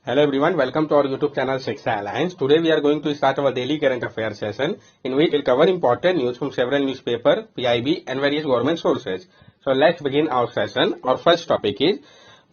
Hello everyone, welcome to our YouTube channel Shiksha Alliance. Today we are going to start our daily current affairs session in which we'll cover important news from several newspapers, PIB and various government sources. So let's begin our session. Our first topic is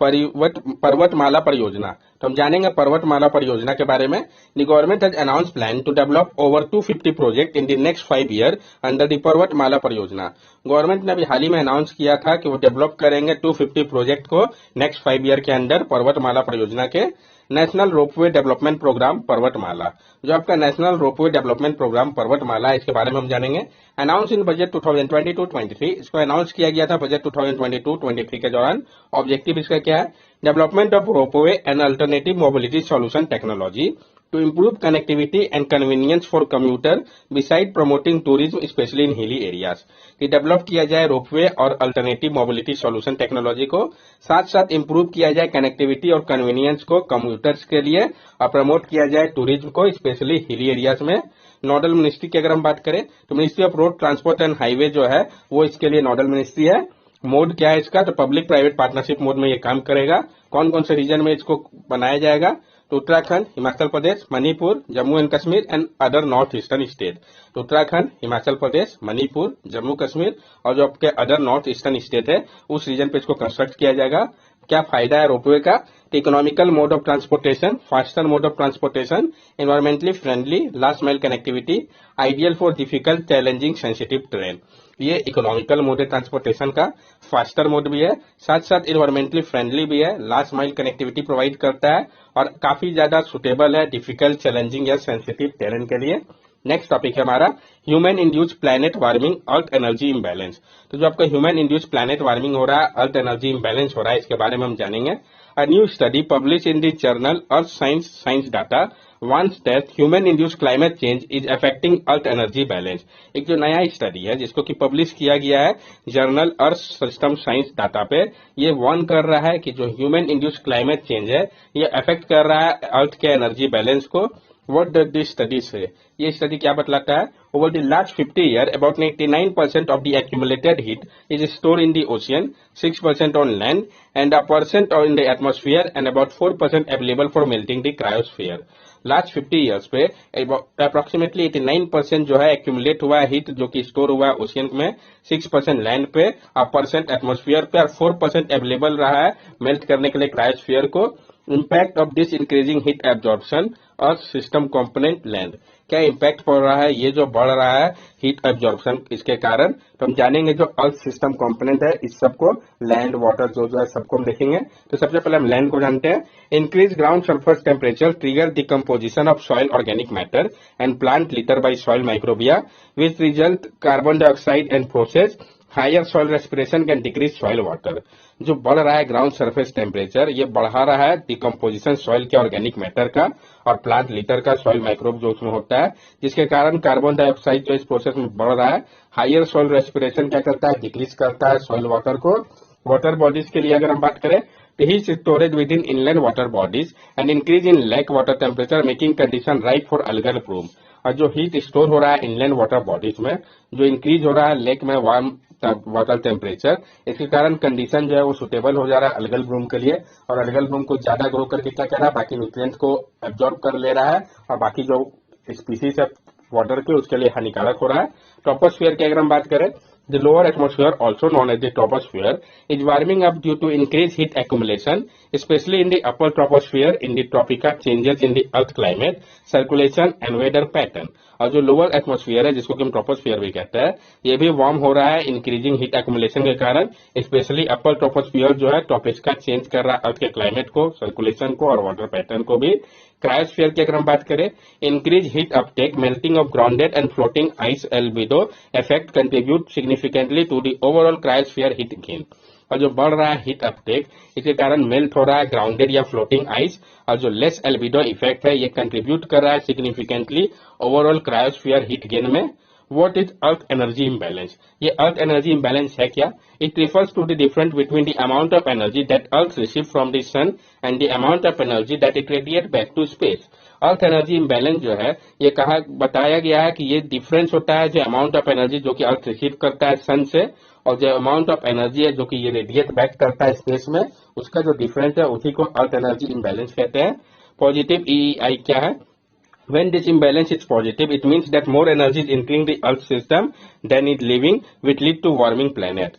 पर्वतमाला परियोजना। तो हम जानेंगे पर्वतमाला परियोजना के बारे में। The government has announce plan to develop over 250 project in the next 5 year under the Parvatmala Pariyojana. Government ने अभी हाल ही में अनाउंस किया था कि वो डेवलप करेंगे 250 प्रोजेक्ट को नेक्स्ट 5 ईयर के अंडर पर्वतमाला परियोजना के। नेशनल रोपवे डेवलपमेंट प्रोग्राम पर्वतमाला, जो आपका नेशनल रोपवे डेवलपमेंट प्रोग्राम पर्वतमाला, इसके बारे में हम जानेंगे। अनाउंस इन बजट 2022-23, इसको अनाउंस किया गया था बजट 2022-23 के दौरान। ऑब्जेक्टिव इसका क्या है? Development of ropeway and alternative mobility solution technology to improve connectivity and convenience for commuter beside promoting tourism especially in hilly areas। कि डेवलप किया जाए रोपवे और अल्टरनेटिव मोबिलिटी सॉल्यूशन टेक्नोलॉजी को, साथ साथ इंप्रूव किया जाए कनेक्टिविटी और कन्वीनियंस को कम्यूटर्स के लिए और प्रमोट किया जाए टूरिज्म को स्पेशली हिली एरियाज में। नोडल मिनिस्ट्री की अगर हम बात करें तो ministry of road transport and highway जो है वो इसके लिए नोडल मिनिस्ट्री है। मोड क्या है इसका? तो पब्लिक प्राइवेट पार्टनरशिप मोड में ये काम करेगा। कौन कौन से रीजन में इसको बनाया जाएगा? तो Uttarakhand, Himachal Pradesh, Manipur, Jammu and Kashmir and other north eastern state. तो उत्तराखंड, हिमाचल प्रदेश, मणिपुर, जम्मू कश्मीर और जो आपके अदर नॉर्थ ईस्टर्न स्टेट है उस रीजन पे इसको कंस्ट्रक्ट किया जाएगा। क्या फायदा है रोपवे का? Economical mode of transportation, faster mode of transportation, environmentally friendly, last mile connectivity, ideal for difficult challenging sensitive train. ये इकोनॉमिकल मोड है ट्रांसपोर्टेशन का, फास्टर मोड भी है, साथ साथ एनवायरमेंटली फ्रेंडली भी है, लास्ट माइल कनेक्टिविटी प्रोवाइड करता है और काफी ज्यादा सुटेबल है डिफिकल्ट चैलेंजिंग या सेंसिटिव टेरेन के लिए। नेक्स्ट टॉपिक है हमारा human induced planet warming earth energy imbalance. तो जो आपका ह्यूमन इंड्यूस्ड प्लैनेट वार्मिंग हो रहा है, अर्थ एनर्जी इम्बैलेंस हो रहा है, इसके बारे में हम जानेंगे। A new study publish in the journal earth science data warns that human induced climate change is affecting earth energy balance। एक जो नया स्टडी है जिसको कि पब्लिश किया गया है journal earth system science data पे, ये वार्न कर रहा है कि जो ह्यूमन इंड्यूस्ड क्लाइमेट चेंज है ये अफेक्ट कर रहा है अर्थ के एनर्जी बैलेंस को। What does this study say? ये स्टडी क्या बतलाता है? Over the last 50 years, about 99% of the accumulated heat is stored in the ocean, 6% on land, and 1% in the atmosphere, and about 4% available for melting the cryosphere। Last 50 years पे approximately 89% जो है accumulate हुआ है heat, जो कि store हुआ है ocean में, 6% लैंड पे और परसेंट एटमोस्फियर पे और 4% अवेलेबल रहा है मेल्ट करने के लिए क्रायोस्फीयर को। Impact of this increasing heat absorption और सिस्टम कंपोनेंट लैंड, क्या इम्पैक्ट पड़ रहा है ये जो बढ़ रहा है हीट एब्जॉर्प्शन इसके कारण? तो हम जानेंगे जो अर्थ सिस्टम कंपोनेंट है इस सबको, लैंड वाटर जो है सबको हम देखेंगे। तो सबसे पहले हम लैंड को जानते हैं। Increase ground surface temperature trigger decomposition of soil organic matter and plant litter by soil microbia which result carbon dioxide and process higher soil respiration can decrease soil water. जो बढ़ रहा है ग्राउंड सरफेस टेम्परेचर, ये बढ़ा रहा है decomposition soil के organic matter का और प्लांट लीटर का सॉइल माइक्रोब जो उसमें होता है, जिसके कारण कार्बन डाइऑक्साइड जो इस प्रोसेस में बढ़ रहा है। हायर सॉइल रेस्पिरेशन क्या करता है? डिक्रीज करता है सॉइल वाटर को। वाटर बॉडीज के लिए अगर हम बात करें तो heat storage within inland water bodies and increase in lake water temperature making condition right for algal bloom. और जो हीट स्टोर हो रहा है इनलैंड वाटर बॉडीज में, जो इंक्रीज हो रहा है लेक में वार्म वाटर टेम्परेचर, इसके कारण कंडीशन जो है वो सुटेबल हो जा रहा है अलगल ब्रूम के लिए। और अलगल ब्रूम को ज्यादा ग्रो करके क्या कर रहा है? बाकी न्यूट्रिएंट्स को एब्जॉर्ब कर ले रहा है और बाकी जो स्पीसीज है वाटर के उसके लिए हानिकारक हो रहा है। ट्रोपोस्फियर की अगर हम बात करें, the lower atmosphere, also known as the troposphere, is warming up due to increased heat accumulation, especially in the upper troposphere in the tropical changes in the earth climate, circulation and weather pattern। और जो lower atmosphere है जिसको कि हम troposphere भी कहते हैं, ये भी वार्म हो रहा है इंक्रीजिंग हीट एक्यूमुलेशन के कारण। स्पेशली अपर ट्रोपोस्फियर जो है ट्रॉपिक्स चेंज कर रहा है अर्थ के क्लाइमेट को, सर्कुलेशन को और वाटर पैटर्न को भी। क्रायोस्फीयर की अगर हम बात करें, increase heat uptake, melting of grounded and floating ice albedo effect contribute significantly to the overall cryosphere heat gain. और जो बढ़ रहा है हीट अपटेक, इसके कारण मेल्ट हो रहा है ग्राउंडेड या फ्लोटिंग आइस, और जो लेस एल्बिडो इफेक्ट है ये कंट्रीब्यूट कर रहा है significantly overall cryosphere heat gain में। What is earth energy imbalance? ये earth energy imbalance है क्या? It refers to the difference between the amount of energy that earth receives from the sun and the amount of energy that it radiates back to space। Earth energy imbalance जो है ये कहा बताया गया है कि ये डिफरेंस होता है जो अमाउंट ऑफ एनर्जी जो कि अर्थ रिसीव करता है सन से, और जो अमाउंट ऑफ एनर्जी है जो कि ये रेडिएट बैक करता है स्पेस में, उसका जो डिफरेंस है उसी को अर्थ एनर्जी इम्बैलेंस कहते हैं। पॉजिटिव ईईआई क्या है? When this imbalance is positive, it means that more energy is entering the Earth system than is leaving, which lead to warming planet.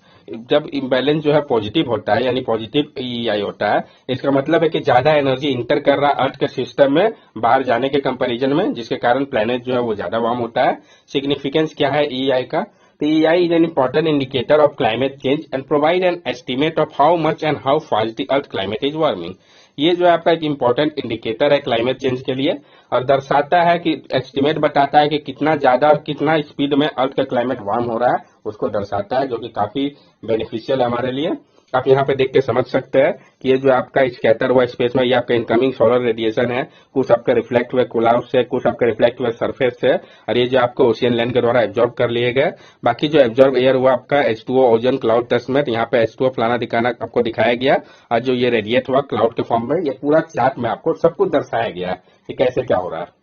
जब इम्बैलेंस जो है पॉजिटिव होता है यानी पॉजिटिव ईईआई होता है, इसका मतलब है कि ज्यादा एनर्जी इंटर कर रहा है अर्थ के सिस्टम में बाहर जाने के कंपैरिजन में, जिसके कारण प्लेनेट जो है वो ज्यादा वार्म होता है। सिग्निफिकेंस क्या है ईईआई का? The EI is an important indicator of climate change and provide an estimate of how much and how fast the Earth climate is warming. ये जो है आपका एक इम्पोर्टेंट इंडिकेटर है क्लाइमेट चेंज के लिए और दर्शाता है कि एस्टिमेट बताता है कि कितना ज्यादा और कितना स्पीड में अर्थ का क्लाइमेट वार्म हो रहा है, उसको दर्शाता है, जो कि काफी बेनिफिशियल है हमारे लिए। आप यहाँ पे देख के समझ सकते हैं कि ये जो आपका स्कैटर हुआ स्पेस में ये आपका इनकमिंग सोलर रेडिएशन है, कुछ आपका रिफ्लेक्ट हुए क्लाउड से, कुछ आपका रिफ्लेक्ट हुए सरफेस से, और ये जो आपको ओशियन लैंड के द्वारा एब्जॉर्ब कर लिए गए। बाकी जो एब्जॉर्ब एयर हुआ आपका H2O ओजोन क्लाउड डस्ट में, यहाँ पे H2O फलाना दिखाना आपको दिखाया गया, और जो ये रेडिएट हुआ क्लाउड के फॉर्म में, ये पूरा चार्ट में आपको सब कुछ दर्शाया गया है कि कैसे क्या हो रहा है।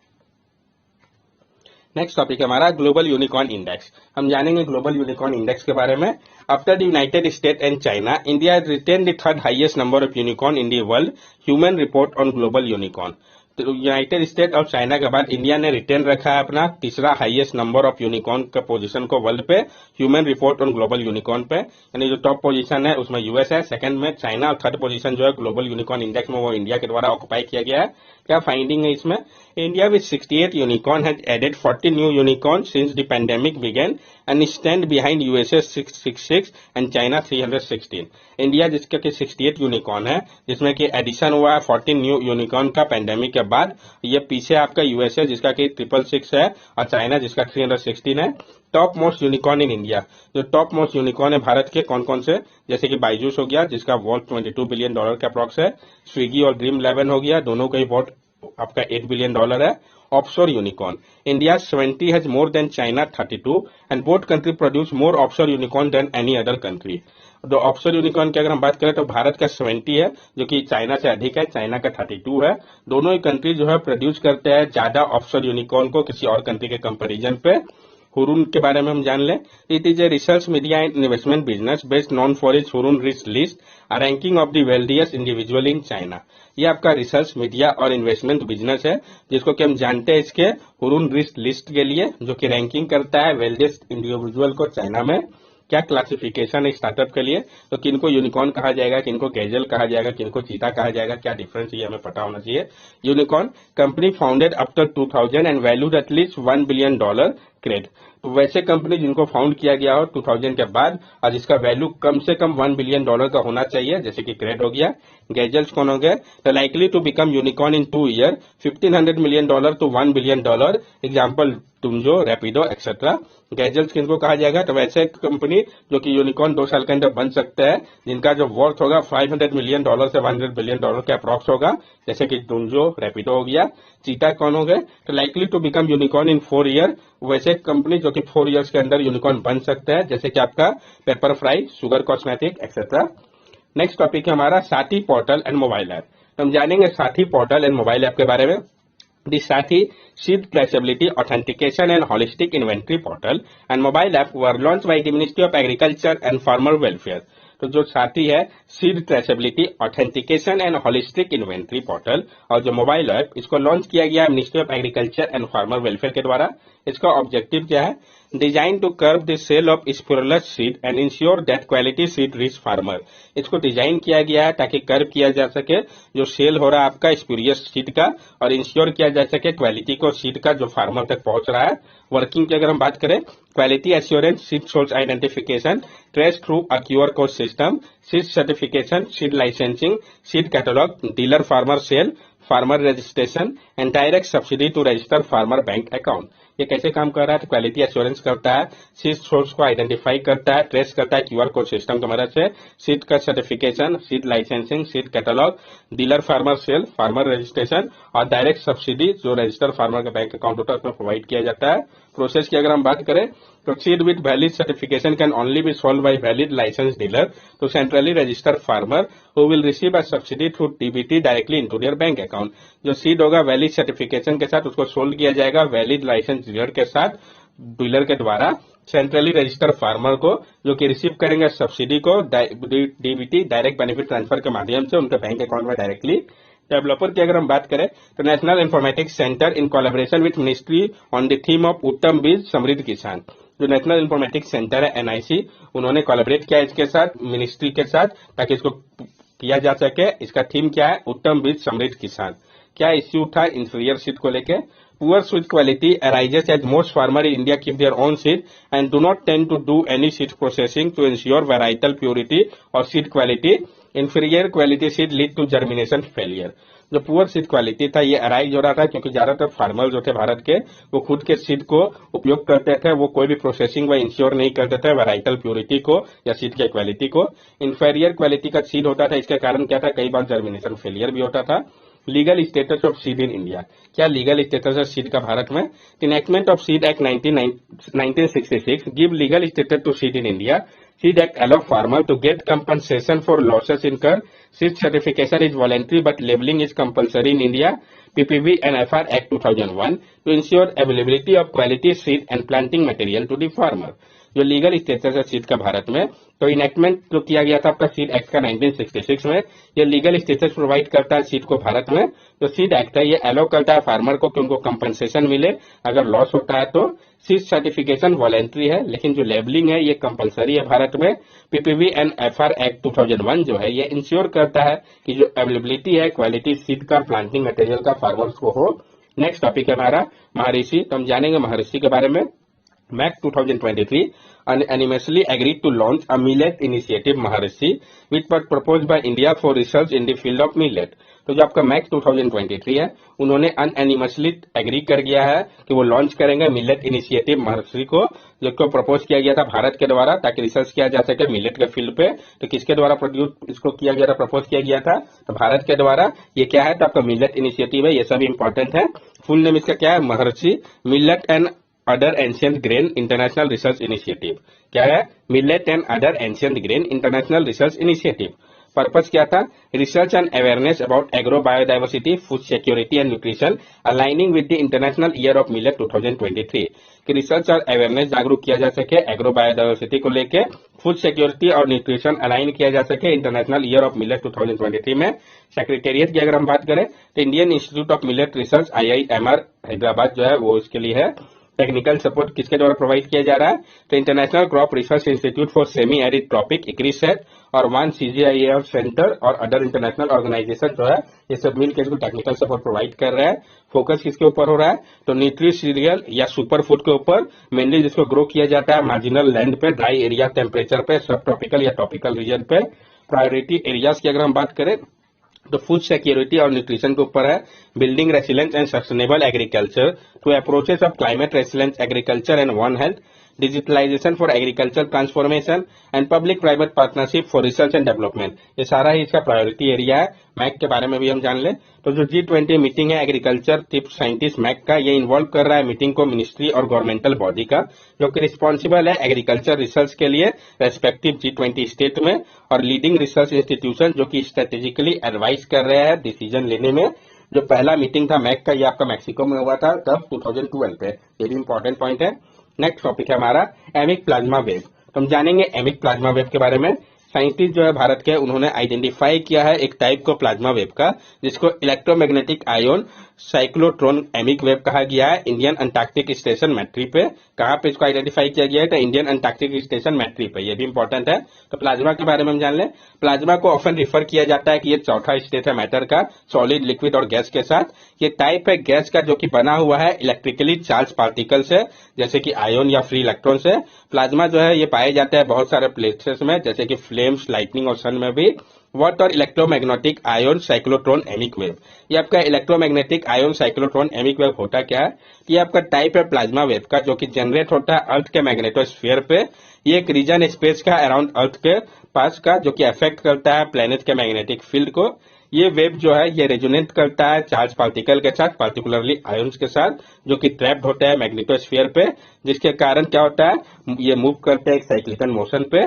नेक्स्ट टॉपिक है हमारा ग्लोबल यूनिकॉर्न इंडेक्स। हम जानेंगे ग्लोबल यूनिकॉर्न इंडेक्स के बारे में। After the United State and China, India retain the third highest number of unicorn in the world, Hurun report on global unicorn. तो यूनाइटेड स्टेट और China के बाद India ने रिटेन रखा है अपना तीसरा हाईएस्ट नंबर ऑफ यूनिकॉर्न का पोजीशन को वर्ल्ड पे, Hurun report on global unicorn पे। यानी जो टॉप पोजीशन है उसमें यूएस है, सेकंड में चाइना, और थर्ड पोजीशन जो है ग्लोबल यूनिकॉर्न इंडेक्स में वो इंडिया के द्वारा ऑक्युपाई किया गया है। क्या फाइंडिंग है इसमें? India with 68 unicorn has added 40 new unicorn since the pandemic began and stand behind USA 666 and China 316। India जिसका कि 68 यूनिकॉर्न है, जिसमें कि एडिशन हुआ है 14 न्यू यूनिकॉर्न का पैंडेमिक के बाद। ये पीछे आपका यूएसए जिसका कि 666 है और चाइना जिसका 316 है। Top most unicorn in India, जो टॉप मोस्ट यूनिकॉर्न है भारत के कौन कौन से? जैसे कि बाइजूस हो गया जिसका वॉल्ट $22 बिलियन का अप्रॉक्स है, स्विगी और ड्रीम 11 हो गया, दोनों का ही वॉल्ट आपका $8 बिलियन है। Offshore unicorn, India 70 has more than China 32 and both country produce more offshore unicorn than any other country. तो ऑफशोर यूनिकॉर्न की अगर हम बात करें तो भारत का 70 है, जो कि चाइना से अधिक है, चाइना का 32 है। दोनों ही कंट्री जो है प्रोड्यूस करते हैं ज्यादा ऑफशोर यूनिकॉर्न को किसी और कंट्री के कंपेरिजन पे। हुरून के बारे में हम जान लें। It is a research media and investment business based known for its Hurun rich list, a ranking of the wealthiest individual in China. ये आपका रिसर्च मीडिया और इन्वेस्टमेंट बिजनेस है, जिसको कि हम जानते हैं इसके हुरून रिच लिस्ट के लिए, जो कि रैंकिंग करता है वेल्थिएस्ट इंडिविजुअल को चाइना में। क्या क्लासिफिकेशन है स्टार्टअप के लिए? तो किनको यूनिकॉर्न कहा जाएगा, किनको गैजल कहा जाएगा, किनको चीता कहा जाएगा, क्या डिफरेंस ये हमें पता होना चाहिए। Unicorn company founded after 2000 and valued at least $1 billion क्रेड। तो वैसे कंपनी जिनको फाउंड किया गया हो 2000 के बाद और जिसका वैल्यू कम से कम $1 बिलियन का होना चाहिए, जैसे कि क्रेड हो गया। गैजल्स कौन हो गए? तो likely to become unicorn in 2 year, $1,500 million to $1 billion, example टुंजो, रैपिडो एक्सेट्रा। गैजल्स किनको कहा जाएगा? तो वैसे कंपनी जो कि यूनिकॉर्न 2 साल के अंदर बन सकते हैं, जिनका जो वर्थ होगा $500 मिलियन से $100 बिलियन के अप्रॉक्स होगा, जैसे कि टुंजो, रैपिडो हो गया। चीता कौन हो गए? तो likely to become unicorn in 4 year, वैसे कंपनी जो कि 4 इयर्स के अंदर यूनिकॉर्न बन सकते हैं, जैसे कि आपका paper fry, sugar cosmetic etcetera. Next topic है हमारा साथी पोर्टल एंड मोबाइल ऐप। तो हम जानेंगे साथी पोर्टल एंड मोबाइल ऐप के बारे में। The Sathi Seed Traceability Authentication and Holistic Inventory Portal and mobile app were launched by the Ministry of Agriculture and Farmer Welfare. तो जो साथी है seed traceability authentication and holistic inventory portal और जो mobile app, इसको launch किया गया है ministry of agriculture and farmer welfare के द्वारा। इसका ऑब्जेक्टिव क्या है? Design to curb the sale of spurious seed and ensure that quality seed reach farmer. इसको डिजाइन किया गया है ताकि कर्ब किया जा सके जो सेल हो रहा है आपका स्पूरियस सीड का, और इंश्योर किया जा सके क्वालिटी को सीड का जो फार्मर तक पहुंच रहा है। वर्किंग की अगर हम बात करें, quality assurance, seed source identification, trace through a QR code system, seed certification, seed licensing, seed catalogue, dealer farmer sale, farmer registration and direct subsidy to register farmer bank account. ये कैसे काम कर रहा है? तो क्वालिटी एश्योरेंस करता है, seed source को आइडेंटिफाई करता है, ट्रेस करता है क्यूआर कोड सिस्टम की मदद से, सीड का certification, seed licensing, seed catalogue, dealer farmer sale, farmer registration और डायरेक्ट सब्सिडी जो रजिस्टर फार्मर का बैंक अकाउंट होता है उसमें प्रोवाइड किया जाता है। प्रोसेस की अगर हम बात करें तो seed with valid certification can only be sold by valid license dealer तो centrally registered farmer who will receive a subsidy through DBT directly into their bank account. जो सीड होगा वैलिड सर्टिफिकेशन के साथ उसको सोल्ड किया जाएगा valid license dealer के साथ, डीलर के द्वारा सेंट्रली रजिस्टर्ड फार्मर को, जो कि रिसीव करेंगे सब्सिडी को डीबीटी डायरेक्ट बेनिफिट ट्रांसफर के माध्यम से उनके बैंक अकाउंट में डायरेक्टली डेवलपर की अगर हम बात करें तो national informatics centre in collaboration with ministry on the theme of उत्तम बीज समृद्ध किसान। जो नेशनल इंफॉर्मेटिक्स सेंटर है एनआईसी, उन्होंने कोलैबोरेट किया इसके साथ, मिनिस्ट्री के साथ, ताकि इसको किया जा सके। इसका थीम क्या है? उत्तम बीज समृद्ध किसान। क्या इश्यू था इंफीरियर सीड को लेके? Poor seed quality arises as most farmer in India keep their own seed and do not tend to do any seed processing to ensure varietal purity or seed quality. Inferior quality seed lead to germination failure. जो poor seed quality था ये arise हो रहा था क्योंकि ज्यादातर farmer जो थे भारत के, वो खुद के सीड को उपयोग करते थे, वो कोई भी प्रोसेसिंग व इंश्योर नहीं करते थे वैराइटल प्योरिटी को या सीड के क्वालिटी को। इंफीरियर क्वालिटी का सीड होता था, इसके कारण क्या था, कई बार जर्मिनेशन फेलियर भी होता था। Legal status of seed in India, क्या लीगल स्टेटस है सीड का भारत में? Enactment of seed act 1966 give legal status to seed in India. Seed Act allow farmer to get compensation for losses incurred. Seed certification is voluntary but labeling is compulsory in India. PPV and FR Act 2001 to ensure availability of quality seed and planting material to the farmer. जो legal status है seed का भारत में, तो enactment जो किया गया था आपका सीड एक्ट का 1966 में, ये लीगल स्टेटस प्रोवाइड करता है सीड को भारत में। जो सीड एक्ट है ये अलाउ करता है फार्मर को कि उनको कंपनसेशन मिले अगर लॉस होता है तो। सीड सर्टिफिकेशन वॉलेंट्री है, लेकिन जो लेबलिंग है ये कंपलसरी है भारत में। पीपीवी एंड एफआर एक्ट 2001 जो है ये इंश्योर करता है कि जो अवेलेबिलिटी है क्वालिटी सीड का, प्लांटिंग मटेरियल का फार्मर्स को हो। नेक्स्ट टॉपिक है हमारा महर्षि, तो हम जानेंगे महर्षि के बारे में। MAC 2023 unanimously agreed to launch a millet initiative Maharishi, which was proposed by India for research in the field of millet. तो जो आपका MAC 2023 है, उन्होंने अनएनिमसली एग्री कर गया है कि वो लॉन्च करेंगे मिलेट इनिशिएटिव महर्षि को, जो को प्रपोज किया गया था भारत के द्वारा, ताकि रिसर्च किया जा सके मिलेट के फील्ड पे। तो किसके द्वारा प्रोड्यूस इसको किया गया था, प्रपोज किया गया था? तो भारत के द्वारा। ये क्या है? तो आपका मिलेट इनिशिएटिव है, ये सब इंपॉर्टेंट है। फुल नेम इसका क्या है? महर्षि millet and other ancient grain international research initiative. क्या है? Millet and other ancient grain international research initiative. Purpose क्या था? Research and awareness about agro biodiversity, food security and nutrition aligning with the international year of millet 2023। कि research और awareness जागरूक किया जा सके एग्रो बायोडाइवर्सिटी को लेके, फूड सिक्योरिटी और न्यूट्रिशन अलाइन किया जा सके इंटरनेशनल ईयर ऑफ मिलेट 2023 में। सेक्रेटेरिएट की अगर हम बात करें तो Indian institute of millet research IIMR Hyderabad जो है वो इसके लिए है। टेक्निकल सपोर्ट किसके द्वारा प्रोवाइड किया जा रहा है? तो international crop research institute for semi arid tropic ICRISAT और वन CGIAR सेंटर और अदर इंटरनेशनल ऑर्गेनाइजेशन जो है ये सब मिलकर इसको टेक्निकल सपोर्ट प्रोवाइड कर रहा है। फोकस किसके ऊपर हो रहा है? तो न्यूट्री सीरियल या सुपर फूड के ऊपर मेनली, जिसको ग्रो किया जाता है मार्जिनल लैंड पे, ड्राई एरिया टेम्परेचर पे, सब ट्रॉपिकल या टॉपिकल रीजन पे। प्रायोरिटी एरियाज की अगर हम बात करें तो फूड सिक्योरिटी और न्यूट्रिशन के ऊपर है। Building resilience and sustainable agriculture two approaches of climate resilience agriculture and one health, digitalization for agriculture transformation and public private partnership for research and development. ये सारा ही इसका प्रायोरिटी एरिया है। Mac के बारे में भी हम जान लें तो जो G20 मीटिंग है एग्रीकल्चर चीफ साइंटिस्ट मैक का, ये इन्वॉल्व कर रहा है मीटिंग को मिनिस्ट्री और गवर्नमेंटल बॉडी का, जो कि रिस्पॉन्सिबल है एग्रीकल्चर रिसर्च के लिए रेस्पेक्टिव G20 स्टेट में, और लीडिंग रिसर्च इंस्टीट्यूशन जो कि स्ट्रेटेजिकली एडवाइस कर रहे हैं डिसीजन लेने में। जो पहला मीटिंग था मैक का, ये आपका मैक्सिको में हुआ था तब 2012 पे। ये भी इंपॉर्टेंट पॉइंट है। नेक्स्ट टॉपिक है हमारा एमिक प्लाज्मा वेव। तो हम जानेंगे एमिक प्लाज्मा वेव के बारे में। साइंटिस्ट जो है भारत के, उन्होंने आइडेंटिफाई किया है एक टाइप को प्लाज्मा वेव का, जिसको इलेक्ट्रोमैग्नेटिक आयोन साइक्लोट्रॉन एमिक वेव कहा गया है इंडियन अंटार्कटिक स्टेशन मैट्री पे। कहाँ पे इसको आइडेंटिफाई किया गया है? तो इंडियन अंटार्कटिक स्टेशन मैट्री पे। ये भी इंपॉर्टेंट है। तो प्लाज्मा के बारे में हम जान लें। प्लाज्मा को ऑफन रिफर किया जाता है कि ये चौथा स्टेट है मैटर का, सॉलिड, लिक्विड और गैस के साथ। ये टाइप है गैस का जो कि बना हुआ है इलेक्ट्रिकली चार्ज पार्टिकल से, जैसे कि आयोन या फ्री इलेक्ट्रॉन से। प्लाज्मा जो है ये पाए जाते हैं बहुत सारे प्लेसेस में, जैसे कि फ्लेम्स, लाइटनिंग और सन में भी। व्हाट और इलेक्ट्रोमैग्नेटिक आयोन साइक्लोट्रॉन एमिक वेव। ये आपका इलेक्ट्रोमैग्नेटिक आयोन साइक्लोट्रॉन एमिक वेव होता क्या है? ये आपका टाइप है प्लाज्मा वेव का जो कि जनरेट होता है अर्थ के मैग्नेटोस्फीयर पे। ये एक रीजन स्पेस का अराउंड अर्थ के पास का, जो कि अफेक्ट करता है प्लेनेट के मैग्नेटिक फील्ड को। ये वेव जो है ये रेजोनेट करता है चार्ज पार्टिकल के साथ, पार्टिकुलरली आयंस के साथ, जो कि ट्रैप्ड होते हैं मैग्नेटोस्फीयर पे, जिसके कारण क्या होता है, ये मूव करते हैं एक साइक्लिकल मोशन पे।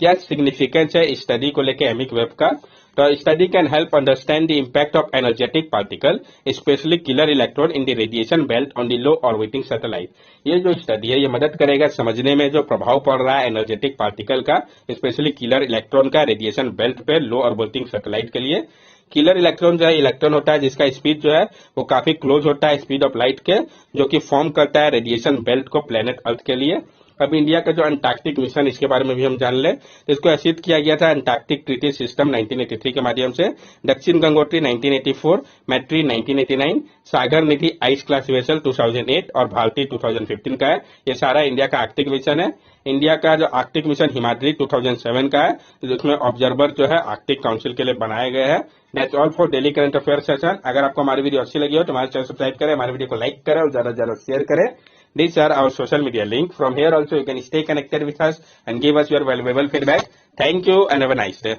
क्या सिग्निफिकेंस है स्टडी को लेके एमिक वेव का? तो study can help understand the impact of energetic particle specially killer electron in the radiation belt on the low orbiting satellite. ये जो स्टडी है ये मदद करेगा समझने में जो प्रभाव पड़ रहा है एनर्जेटिक पार्टिकल का, स्पेशली किलर इलेक्ट्रॉन का रेडिएशन बेल्ट पे लो ऑर्बिटिंग सैटेलाइट के लिए। किलर इलेक्ट्रॉन जो है इलेक्ट्रॉन होता है जिसका स्पीड जो है वो काफी क्लोज होता है स्पीड ऑफ लाइट के, जो कि फॉर्म करता है रेडिएशन बेल्ट को प्लेनेट अर्थ के लिए। अब इंडिया का जो अंटार्कटिक मिशन, इसके बारे में भी हम जान ले। तो इसको एसिड किया गया था अंटार्कटिक ट्रीटी सिस्टम 1983 के माध्यम से, दक्षिण गंगोत्री 1984, मैट्री 1989, सागर निधि आइस क्लास वेसल 2008 और भारती 2015 का है। ये सारा इंडिया का आर्कटिक मिशन है। इंडिया का जो आर्कटिक मिशन हिमाद्री 2007 का है, जिसमें ऑब्जर्वर जो है आर्कटिक काउंसिल के लिए बनाए गए हैं। That's all for daily current affair session. अगर आपको हमारी वीडियो अच्छी लगी हो तो हमारे चैनल सब्सक्राइब करें, हमारी वीडियो को लाइक करें और ज्यादा से ज्यादा शेयर करें। These are our social media link. From here also you can stay connected with us and give us your valuable feedback. Thank you and have a nice day.